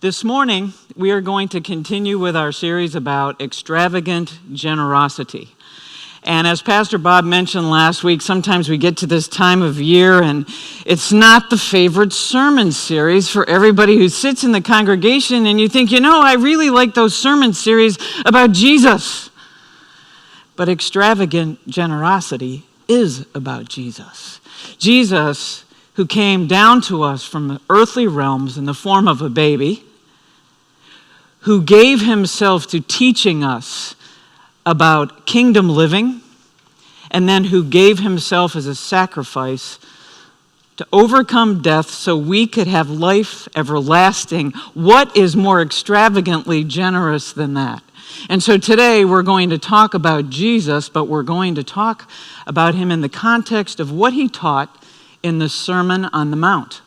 This morning, we are going to continue with our series about extravagant generosity. And as Pastor Bob mentioned last week, sometimes we get to this time of year and it's not the favorite sermon series for everybody who sits in the congregation, and you think, I really like those sermon series about Jesus. But extravagant generosity is about Jesus. Jesus, who came down to us from the earthly realms in the form of a baby, who gave himself to teaching us about kingdom living, and then who gave himself as a sacrifice to overcome death so we could have life everlasting. What is more extravagantly generous than that? And so today we're going to talk about Jesus, but we're going to talk about him in the context of what he taught in the Sermon on the Mount.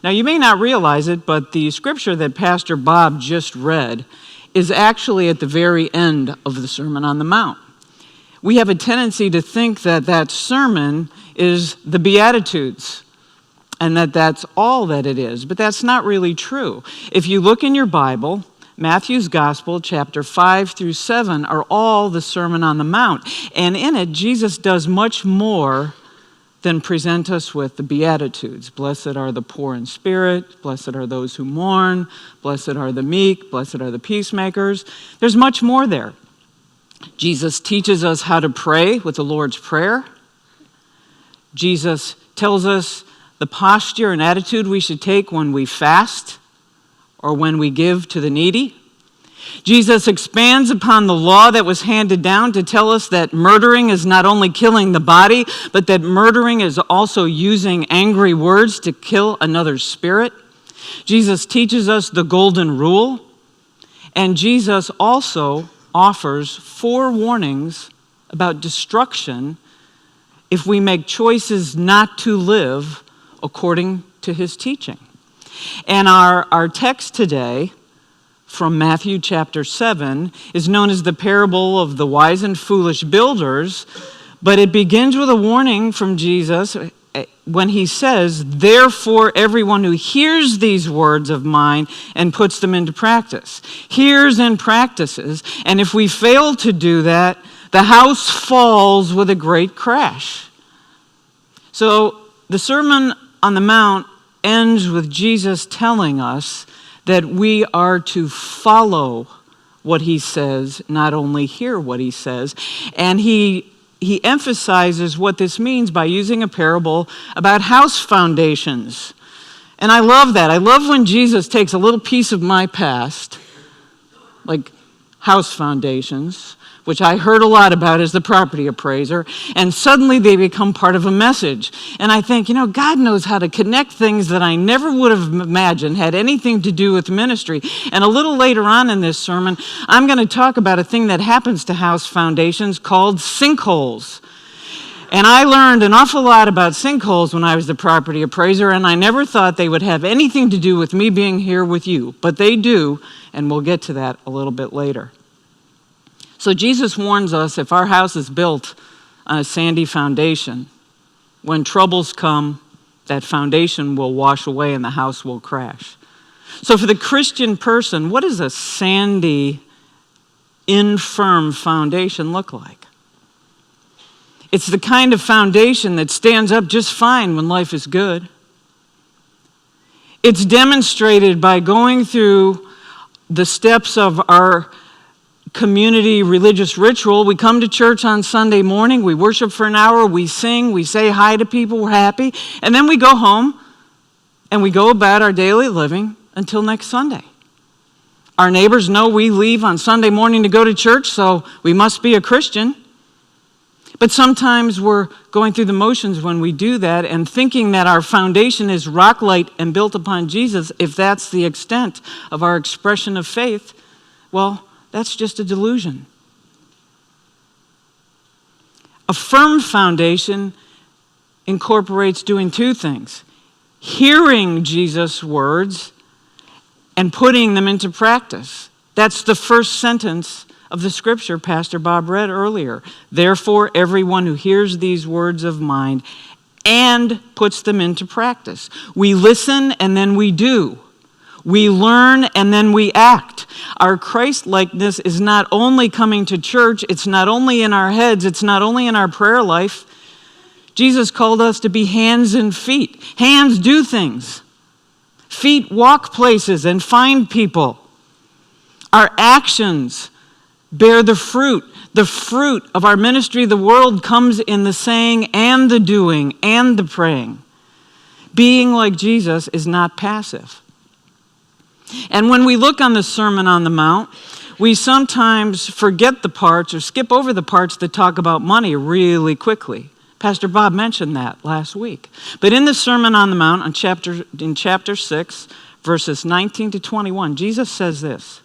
Now, you may not realize it, but the scripture that Pastor Bob just read is actually at the very end of the Sermon on the Mount. We have a tendency to think that that sermon is the Beatitudes and that that's all that it is, but that's not really true. If you look in your Bible, Matthew's Gospel, chapter 5 through 7, are all the Sermon on the Mount. And in it, Jesus does much more than present us with the Beatitudes. Blessed are the poor in spirit, blessed are those who mourn, blessed are the meek, blessed are the peacemakers. There's much more there. Jesus teaches us how to pray with the Lord's Prayer. Jesus tells us the posture and attitude we should take when we fast or when we give to the needy. Jesus expands upon the law that was handed down to tell us that murdering is not only killing the body, but that murdering is also using angry words to kill another's spirit. Jesus teaches us the golden rule, and Jesus also offers 4 warnings about destruction if we make choices not to live according to his teaching. And our text today from Matthew chapter 7 is known as the parable of the wise and foolish builders, but it begins with a warning from Jesus when he says, "Therefore everyone who hears these words of mine and puts them into practice." Hears and practices, and if we fail to do that, the house falls with a great crash. So the Sermon on the Mount ends with Jesus telling us that we are to follow what he says, not only hear what he says. And he emphasizes what this means by using a parable about house foundations. And I love that. I love when Jesus takes a little piece of my past, like house foundations, which I heard a lot about as the property appraiser, and suddenly they become part of a message. And I think, God knows how to connect things that I never would have imagined had anything to do with ministry. And a little later on in this sermon, I'm going to talk about a thing that happens to house foundations called sinkholes. And I learned an awful lot about sinkholes when I was the property appraiser, and I never thought they would have anything to do with me being here with you. But they do, and we'll get to that a little bit later. So Jesus warns us if our house is built on a sandy foundation, when troubles come, that foundation will wash away and the house will crash. So for the Christian person, what does a sandy, infirm foundation look like? It's the kind of foundation that stands up just fine when life is good. It's demonstrated by going through the steps of our community religious ritual. We come to church on Sunday morning, we worship for an hour, we sing, we say hi to people, we're happy, and then we go home and we go about our daily living until next Sunday. Our neighbors know we leave on Sunday morning to go to church, so we must be a Christian. But sometimes we're going through the motions when we do that and thinking that our foundation is rock light and built upon Jesus. If that's the extent of our expression of faith, well, that's just a delusion. A firm foundation incorporates doing 2 things: hearing Jesus' words and putting them into practice. That's the first sentence of the scripture Pastor Bob read earlier. Therefore, everyone who hears these words of mine and puts them into practice. We listen and then we do. We learn and then we act. Our Christ-likeness is not only coming to church, it's not only in our heads, it's not only in our prayer life. Jesus called us to be hands and feet. Hands do things. Feet walk places and find people. Our actions bear the fruit. The fruit of our ministry of the world comes in the saying and the doing and the praying. Being like Jesus is not passive. And when we look on the Sermon on the Mount, we sometimes forget the parts or skip over the parts that talk about money really quickly. Pastor Bob mentioned that last week. But in the Sermon on the Mount, in chapter 6, verses 19 to 21, Jesus says this: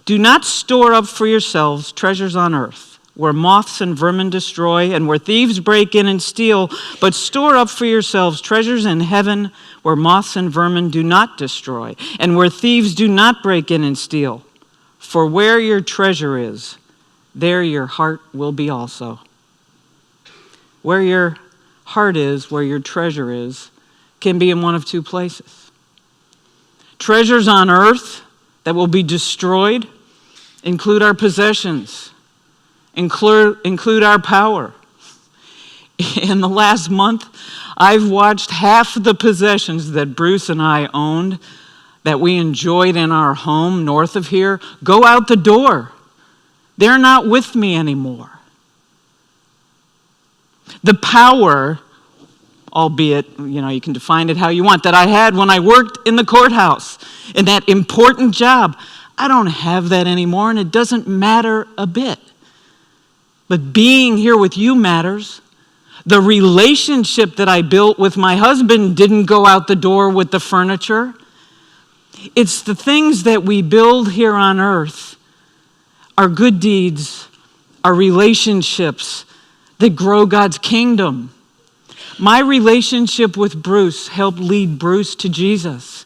"Do not store up for yourselves treasures on earth, where moths and vermin destroy, and where thieves break in and steal, but store up for yourselves treasures in heaven, where moths and vermin do not destroy, and where thieves do not break in and steal. For where your treasure is, there your heart will be also." Where your heart is, where your treasure is, can be in one of two places. Treasures on earth that will be destroyed include our possessions, include our power. In the last month, I've watched half the possessions that Bruce and I owned, that we enjoyed in our home north of here, go out the door. They're not with me anymore. The power, albeit, you can define it how you want, that I had when I worked in the courthouse, in that important job, I don't have that anymore, and it doesn't matter a bit. But being here with you matters. The relationship that I built with my husband didn't go out the door with the furniture. It's the things that we build here on earth, our good deeds, our relationships that grow God's kingdom. My relationship with Bruce helped lead Bruce to Jesus.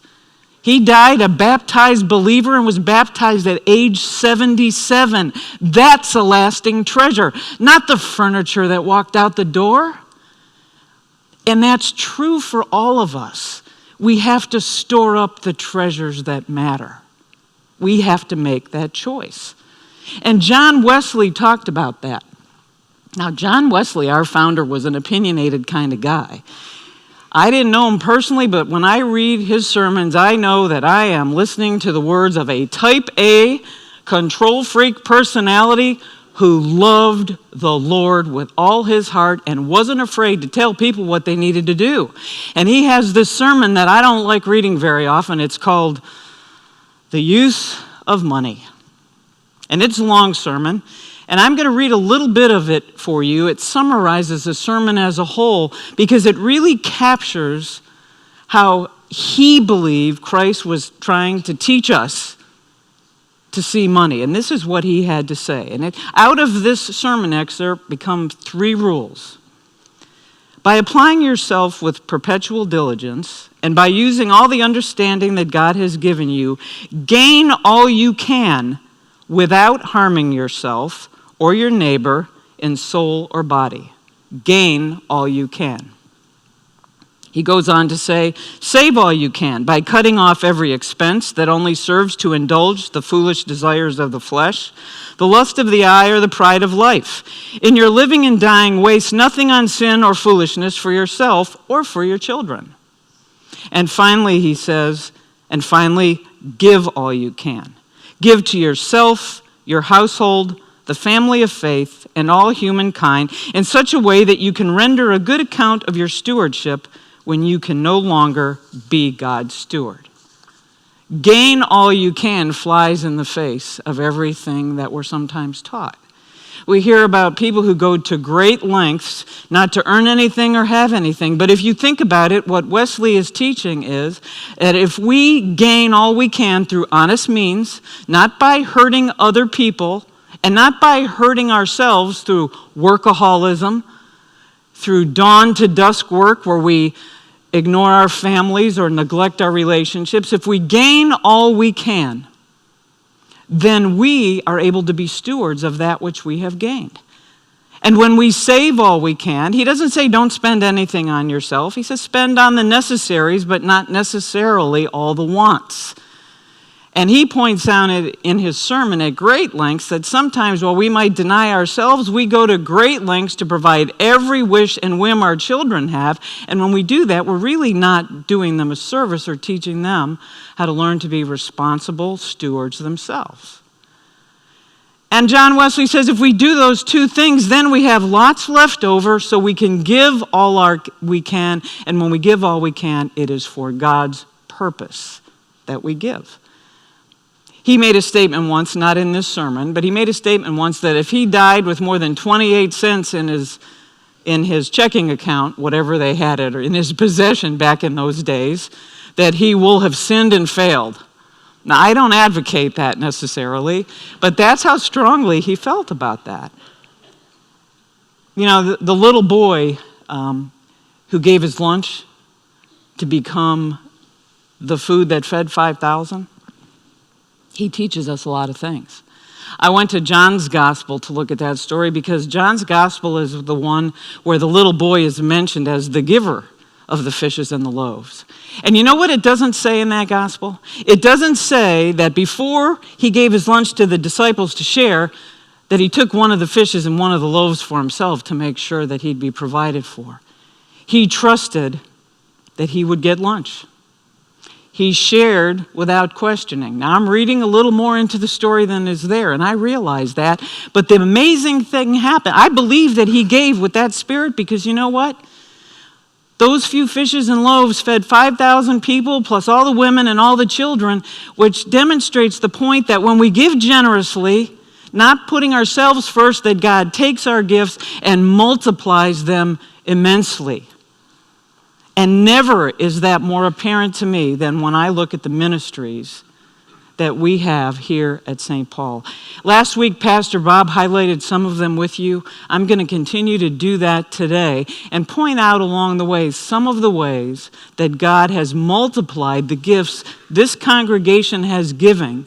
He died a baptized believer and was baptized at age 77. That's a lasting treasure, not the furniture that walked out the door. And that's true for all of us. We have to store up the treasures that matter. We have to make that choice. And John Wesley talked about that. Now, John Wesley, our founder, was an opinionated kind of guy. I didn't know him personally, but when I read his sermons, I know that I am listening to the words of a type A, control freak personality who loved the Lord with all his heart and wasn't afraid to tell people what they needed to do. And he has this sermon that I don't like reading very often. It's called The Use of Money. And it's a long sermon. And I'm going to read a little bit of it for you. It summarizes the sermon as a whole because it really captures how he believed Christ was trying to teach us to see money. And this is what he had to say. And out of this sermon excerpt become 3 rules. By applying yourself with perpetual diligence and by using all the understanding that God has given you, gain all you can without harming yourself or your neighbor in soul or body. Gain all you can. He goes on to say, save all you can by cutting off every expense that only serves to indulge the foolish desires of the flesh, the lust of the eye, or the pride of life. In your living and dying, waste nothing on sin or foolishness for yourself or for your children. And finally, he says, give all you can. Give to yourself, your household, the family of faith, and all humankind in such a way that you can render a good account of your stewardship when you can no longer be God's steward. Gain all you can flies in the face of everything that we're sometimes taught. We hear about people who go to great lengths not to earn anything or have anything. But if you think about it, what Wesley is teaching is that if we gain all we can through honest means, not by hurting other people, and not by hurting ourselves through workaholism, through dawn to dusk work where we ignore our families or neglect our relationships, if we gain all we can, then we are able to be stewards of that which we have gained. And when we save all we can, he doesn't say don't spend anything on yourself. He says spend on the necessaries, but not necessarily all the wants. And he points out in his sermon at great lengths that sometimes while we might deny ourselves, we go to great lengths to provide every wish and whim our children have. And when we do that, we're really not doing them a service or teaching them how to learn to be responsible stewards themselves. And John Wesley says if we do those two things, then we have lots left over so we can give all we can. And when we give all we can, it is for God's purpose that we give. He made a statement once, not in this sermon, but he made a statement once that if he died with more than 28 cents in his checking account, whatever they had it, or in his possession back in those days, that he will have sinned and failed. Now, I don't advocate that necessarily, but that's how strongly he felt about that. You know, the little boy who gave his lunch to become the food that fed 5,000, he teaches us a lot of things. I went to John's Gospel to look at that story because John's Gospel is the one where the little boy is mentioned as the giver of the fishes and the loaves. And you know what it doesn't say in that Gospel? It doesn't say that before he gave his lunch to the disciples to share, that he took one of the fishes and one of the loaves for himself to make sure that he'd be provided for. He trusted that he would get lunch. He shared without questioning. Now, I'm reading a little more into the story than is there, and I realize that. But the amazing thing happened. I believe that he gave with that spirit because you know what? Those few fishes and loaves fed 5,000 people, plus all the women and all the children, which demonstrates the point that when we give generously, not putting ourselves first, that God takes our gifts and multiplies them immensely. And never is that more apparent to me than when I look at the ministries that we have here at St. Paul. Last week, Pastor Bob highlighted some of them with you. I'm going to continue to do that today and point out along the way some of the ways that God has multiplied the gifts this congregation has given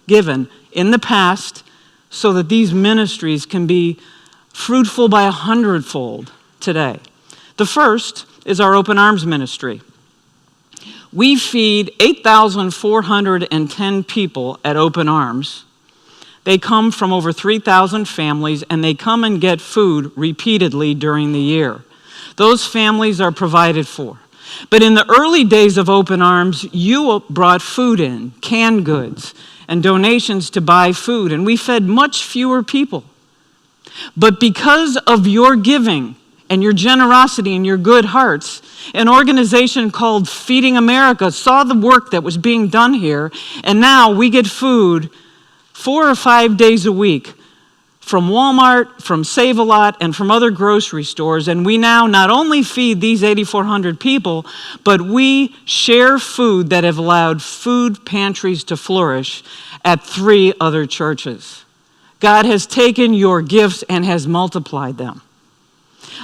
in the past so that these ministries can be fruitful by 100-fold today. The first is our Open Arms ministry. We feed 8,410 people at Open Arms. They come from over 3,000 families, and they come and get food repeatedly during the year. Those families are provided for. But in the early days of Open Arms, you brought food in, canned goods, and donations to buy food, and we fed much fewer people. But because of your giving, and your generosity and your good hearts, an organization called Feeding America saw the work that was being done here, and now we get food 4 or 5 days a week from Walmart, from Save-A-Lot, and from other grocery stores, and we now not only feed these 8,400 people, but we share food that have allowed food pantries to flourish at 3 other churches. God has taken your gifts and has multiplied them.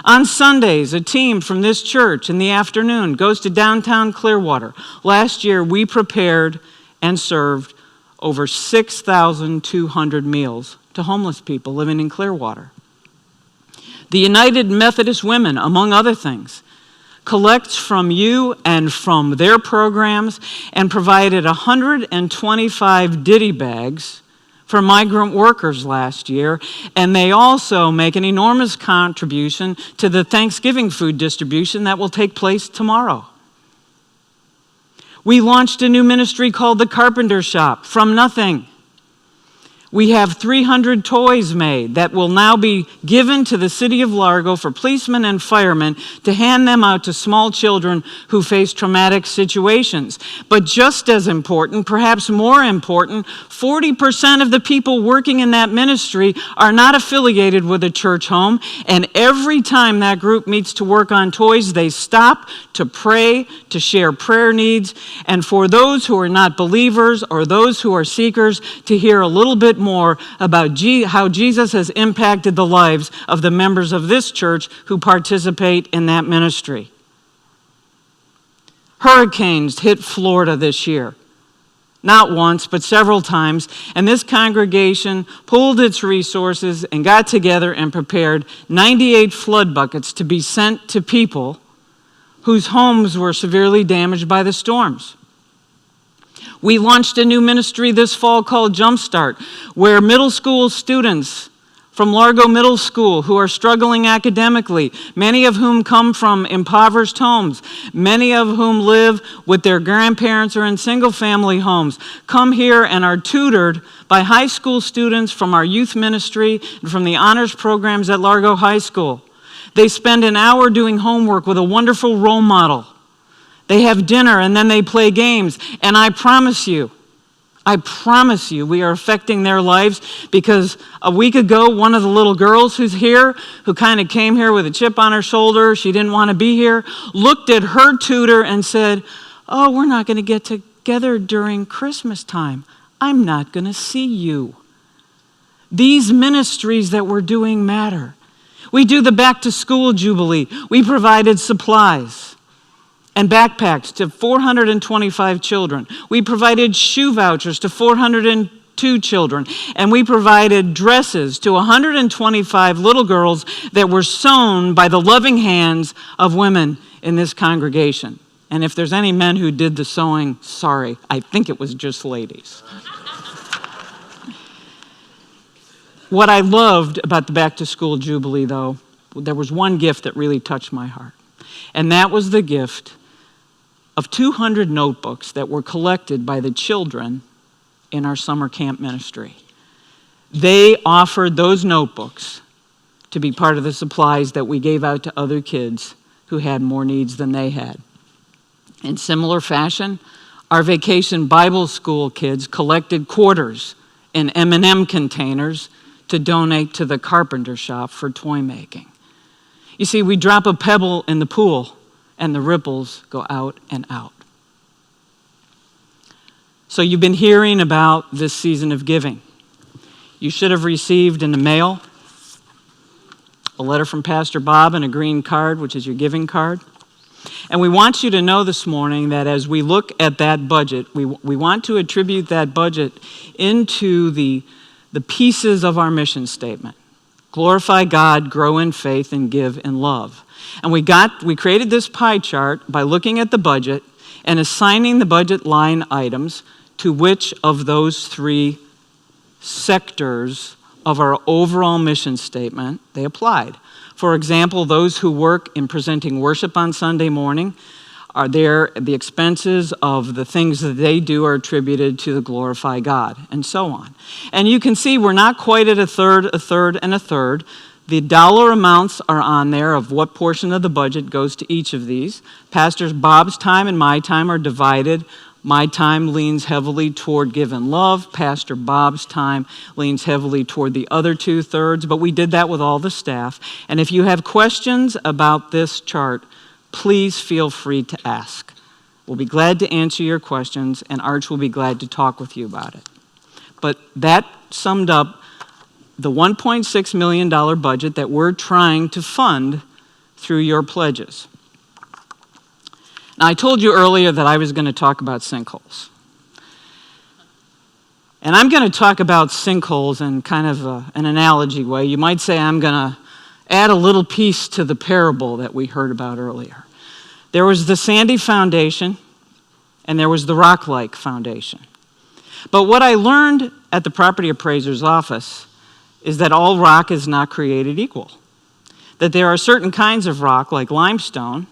On Sundays, a team from this church in the afternoon goes to downtown Clearwater. Last year, we prepared and served over 6,200 meals to homeless people living in Clearwater. The United Methodist Women, among other things, collects from you and from their programs and provided 125 ditty bags for migrant workers last year, and they also make an enormous contribution to the Thanksgiving food distribution that will take place tomorrow. We launched a new ministry called the Carpenter Shop, from nothing. We have 300 toys made that will now be given to the city of Largo for policemen and firemen to hand them out to small children who face traumatic situations. But just as important, perhaps more important, 40% of the people working in that ministry are not affiliated with a church home, and every time that group meets to work on toys, they stop to pray, to share prayer needs, and for those who are not believers or those who are seekers, to hear a little bit more about how Jesus has impacted the lives of the members of this church who participate in that ministry. Hurricanes hit Florida this year. not once, but several times, and this congregation pooled its resources and got together and prepared 98 flood buckets to be sent to people whose homes were severely damaged by the storms. We launched a new ministry this fall called Jumpstart, where middle school students from Largo Middle School who are struggling academically, many of whom come from impoverished homes, many of whom live with their grandparents or in single-family homes, come here and are tutored by high school students from our youth ministry and from the honors programs at Largo High School. They spend an hour doing homework with a wonderful role model. They have dinner and then they play games, and I promise you, we are affecting their lives, because a week ago, one of the little girls who's here, who kind of came here with a chip on her shoulder, she didn't want to be here, looked at her tutor and said, "Oh, we're not going to get together during Christmas time. I'm not going to see you." These ministries that we're doing matter. We do the Back to School Jubilee. We provided supplies and backpacks to 425 children. We provided shoe vouchers to 402 children. And we provided dresses to 125 little girls that were sewn by the loving hands of women in this congregation. And if there's any men who did the sewing, sorry, I think it was just ladies. What I loved about the Back to School Jubilee, though, there was one gift that really touched my heart. And that was the gift of 200 notebooks that were collected by the children in our summer camp ministry. They offered those notebooks to be part of the supplies that we gave out to other kids who had more needs than they had. In similar fashion, our Vacation Bible School kids collected quarters in M&M containers to donate to the carpenter shop for toy making. You see, we drop a pebble in the pool, and the ripples go out and out. So you've been hearing about this season of giving. You should have received in the mail a letter from Pastor Bob and a green card, which is your giving card. And we want you to know this morning that as we look at that budget, we want to attribute that budget into the pieces of our mission statement. Glorify God, grow in faith, and give in love. And we created this pie chart by looking at the budget and assigning the budget line items to which of those three sectors of our overall mission statement they applied. For example, those who work in presenting worship on Sunday morning, the expenses of the things that they do are attributed to the glorify God, and so on. And you can see we're not quite at a third, and a third. The dollar amounts are on there of what portion of the budget goes to each of these. Pastor Bob's time and my time are divided. My time leans heavily toward give and love. Pastor Bob's time leans heavily toward the other 2/3, but we did that with all the staff. And if you have questions about this chart, please feel free to ask. We'll be glad to answer your questions, and Arch will be glad to talk with you about it. But that summed up the $1.6 million budget that we're trying to fund through your pledges. Now, I told you earlier that I was going to talk about sinkholes. And I'm going to talk about sinkholes in kind of an analogy way. You might say I'm going to add a little piece to the parable that we heard about earlier. There was the sandy foundation, and there was the rock-like foundation. But what I learned at the property appraiser's office is that all rock is not created equal. That there are certain kinds of rock, like limestone.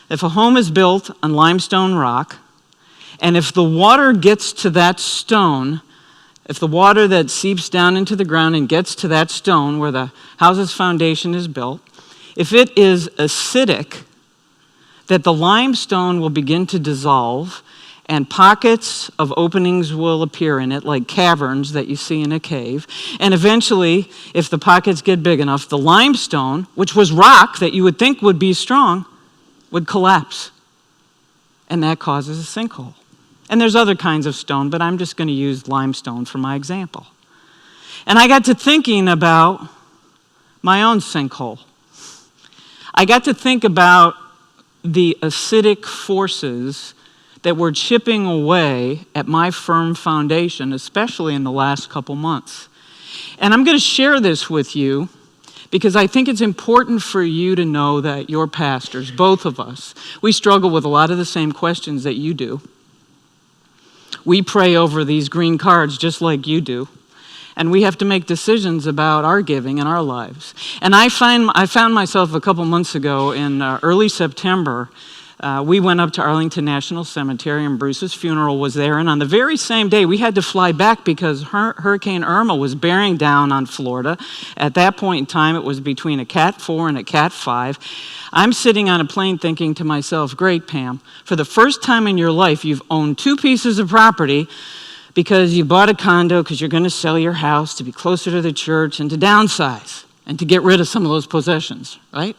If a home is built on limestone rock, and if the water gets to that stone, if the water that seeps down into the ground and gets to that stone where the house's foundation is built, if it is acidic, that the limestone will begin to dissolve, and pockets of openings will appear in it, like caverns that you see in a cave. And eventually, if the pockets get big enough, the limestone, which was rock that you would think would be strong, would collapse. And that causes a sinkhole. And there's other kinds of stone, but I'm just going to use limestone for my example. And I got to thinking about my own sinkhole. I got to think about the acidic forces that were chipping away at my firm foundation, especially in the last couple months. And I'm going to share this with you because I think it's important for you to know that your pastors, both of us, we struggle with a lot of the same questions that you do. We pray over these green cards just like you do. And we have to make decisions about our giving and our lives. And I found myself a couple months ago in early September. We went up to Arlington National Cemetery, and Bruce's funeral was there. And on the very same day, we had to fly back because Hurricane Irma was bearing down on Florida. At that point in time, it was between a Cat 4 and a Cat 5. I'm sitting on a plane thinking to myself, great, Pam, for the first time in your life, you've owned 2 pieces of property because you bought a condo because you're going to sell your house to be closer to the church and to downsize and to get rid of some of those possessions, right?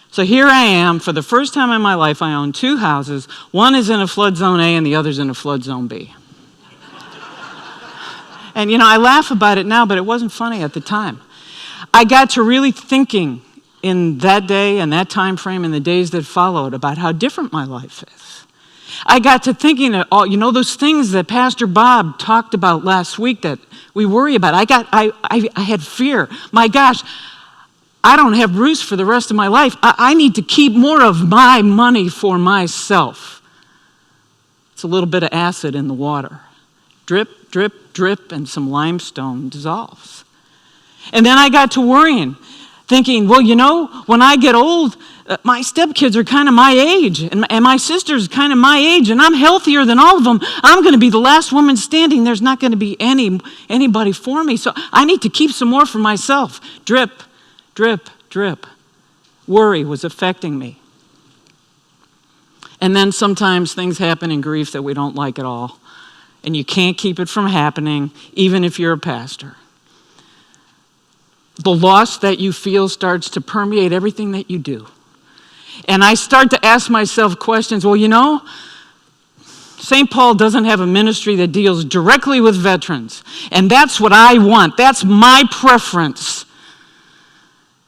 So here I am, for the first time in my life, I own 2 houses. One is in a flood zone A and the other's in a flood zone B. And I laugh about it now, but it wasn't funny at the time. I got to really thinking in that day and that time frame and the days that followed about how different my life is. I got to thinking of those things that Pastor Bob talked about last week that we worry about. I had fear. My gosh, I don't have Bruce for the rest of my life. I need to keep more of my money for myself. It's a little bit of acid in the water. Drip, drip, drip, and some limestone dissolves. And then I got to worrying, thinking, well, when I get old, my stepkids are kind of my age, and my sister's kind of my age, and I'm healthier than all of them. I'm going to be the last woman standing. There's not going to be anybody for me, so I need to keep some more for myself. Drip, drip, drip. Worry was affecting me. And then sometimes things happen in grief that we don't like at all. And you can't keep it from happening, even if you're a pastor. The loss that you feel starts to permeate everything that you do. And I start to ask myself questions. Well, St. Paul doesn't have a ministry that deals directly with veterans. And that's what I want. That's my preference.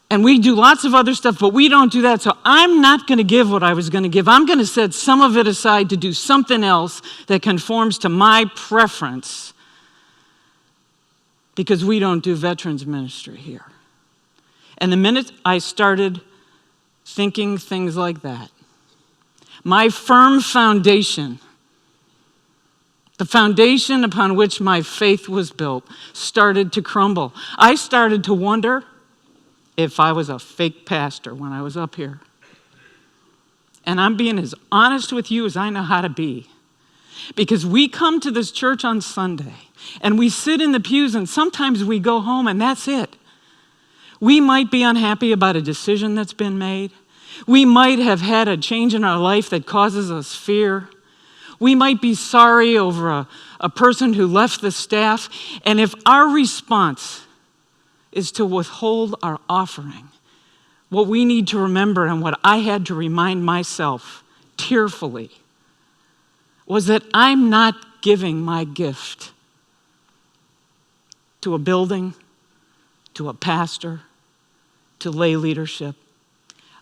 And we do lots of other stuff, but we don't do that. So I'm not going to give what I was going to give. I'm going to set some of it aside to do something else that conforms to my preference, because we don't do veterans ministry here. And the minute I started thinking things like that, my firm foundation, the foundation upon which my faith was built, started to crumble. I started to wonder if I was a fake pastor when I was up here. And I'm being as honest with you as I know how to be. Because we come to this church on Sunday, and we sit in the pews, and sometimes we go home, and that's it. We might be unhappy about a decision that's been made. We might have had a change in our life that causes us fear. We might be sorry over a person who left the staff. And if our response is to withhold our offering, what we need to remember, and what I had to remind myself tearfully, was that I'm not giving my gift to a building, to a pastor, to lay leadership.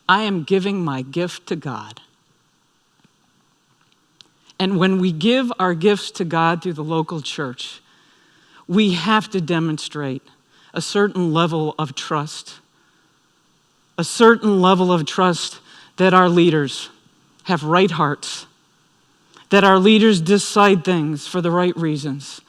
I am giving my gift to God. And when we give our gifts to God through the local church, we have to demonstrate a certain level of trust. A certain level of trust that our leaders have right hearts, that our leaders decide things for the right reasons.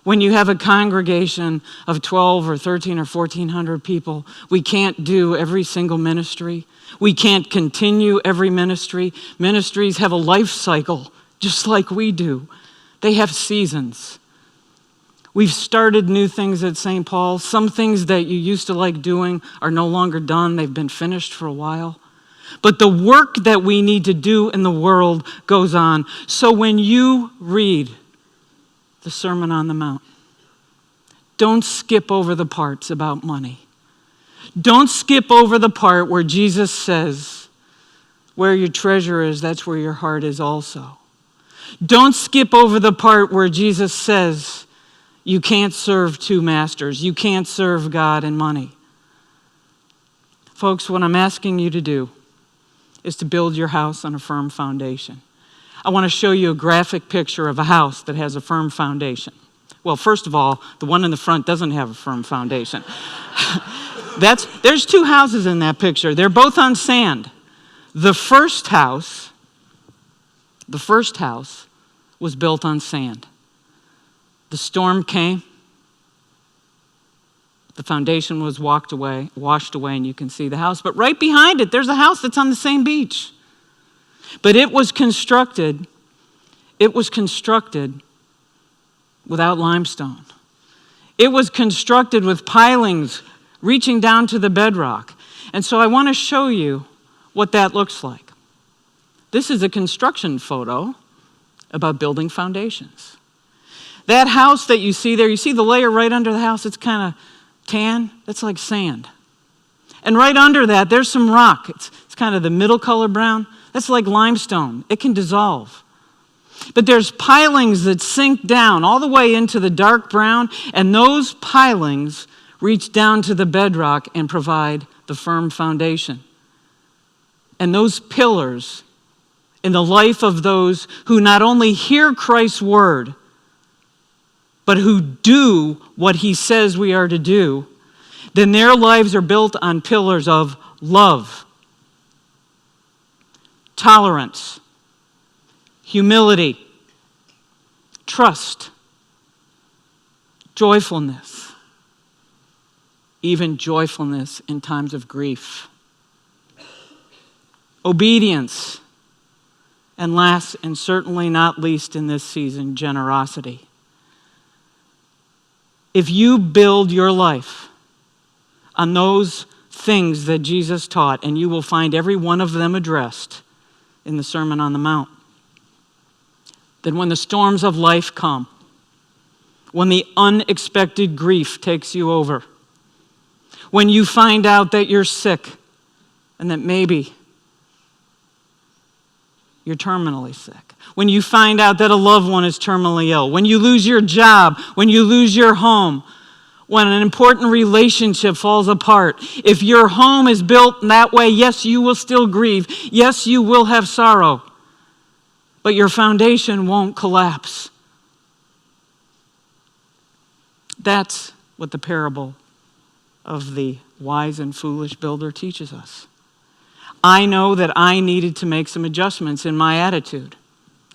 When you have a congregation of 12 or 13 or 1,400 people, we can't do every single ministry. We can't continue every ministry. Ministries have a life cycle, just like we do. They have seasons. We've started new things at St. Paul. Some things that you used to like doing are no longer done. They've been finished for a while. But the work that we need to do in the world goes on. So when you read the Sermon on the Mount, don't skip over the parts about money. Don't skip over the part where Jesus says, where your treasure is, that's where your heart is also. Don't skip over the part where Jesus says, you can't serve 2 masters. You can't serve God and money. Folks, what I'm asking you to do is to build your house on a firm foundation. I want to show you a graphic picture of a house that has a firm foundation. Well, first of all, the one in the front doesn't have a firm foundation. There's two houses in that picture. They're both on sand. The first house was built on sand. The storm came. The foundation was washed away, and you can see the house. But right behind it, there's a house that's on the same beach. But it was constructed without limestone. It was constructed with pilings reaching down to the bedrock. And so I want to show you what that looks like. This is a construction photo about building foundations. That house that you see there, you see the layer right under the house? It's kind of tan. That's like sand. And right under that, there's some rock. It's kind of the middle color brown. That's like limestone. It can dissolve. But there's pilings that sink down all the way into the dark brown, and those pilings reach down to the bedrock and provide the firm foundation. And those pillars in the life of those who not only hear Christ's word, but who do what he says we are to do, then their lives are built on pillars of love, tolerance, humility, trust, joyfulness, even joyfulness in times of grief, obedience, and last and certainly not least in this season, generosity. If you build your life on those things that Jesus taught, and you will find every one of them addressed in the Sermon on the Mount, then when the storms of life come, when the unexpected grief takes you over, when you find out that you're sick and that maybe you're terminally sick, when you find out that a loved one is terminally ill, when you lose your job, when you lose your home, when an important relationship falls apart, if your home is built in that way, yes, you will still grieve. Yes, you will have sorrow. But your foundation won't collapse. That's what the parable of the wise and foolish builder teaches us. I know that I needed to make some adjustments in my attitude,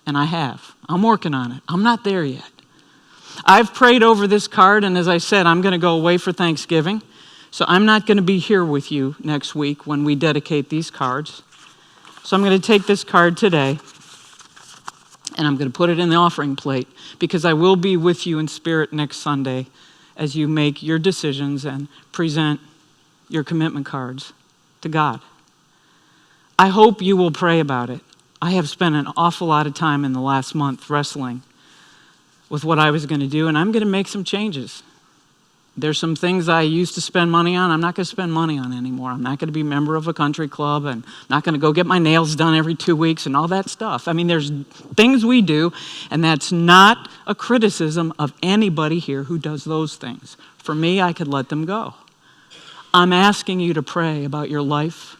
and I have. I'm working on it. I'm not there yet. I've prayed over this card, and as I said, I'm going to go away for Thanksgiving, so I'm not going to be here with you next week when we dedicate these cards. So I'm going to take this card today, and I'm going to put it in the offering plate, because I will be with you in spirit next Sunday as you make your decisions and present your commitment cards to God. I hope you will pray about it. I have spent an awful lot of time in the last month wrestling with what I was going to do, and I'm going to make some changes. There's some things I used to spend money on I'm not going to spend money on anymore. I'm not going to be a member of a country club, and I'm not going to go get my nails done every 2 weeks and all that stuff. I mean, there's things we do, and that's not a criticism of anybody here who does those things. For me, I could let them go. I'm asking you to pray about your life,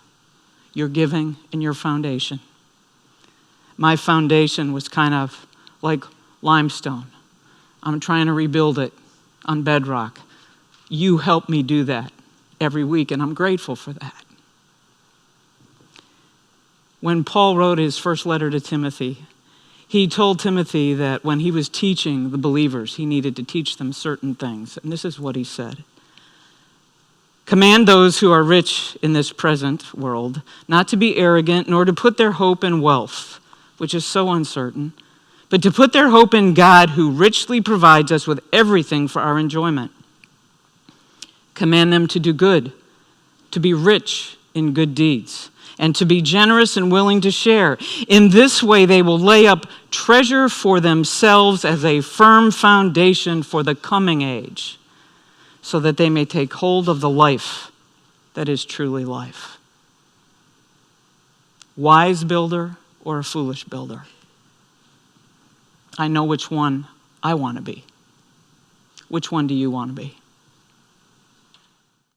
your giving, and your foundation. My foundation was kind of like limestone. I'm trying to rebuild it on bedrock. You help me do that every week, and I'm grateful for that. When Paul wrote his first letter to Timothy, he told Timothy that when he was teaching the believers, he needed to teach them certain things. And this is what he said. Command those who are rich in this present world not to be arrogant, nor to put their hope in wealth, which is so uncertain, but to put their hope in God, who richly provides us with everything for our enjoyment. Command them to do good, to be rich in good deeds, and to be generous and willing to share. In this way, they will lay up treasure for themselves as a firm foundation for the coming age, so that they may take hold of the life that is truly life. Wise builder or a foolish builder? I know which one I want to be. Which one do you want to be?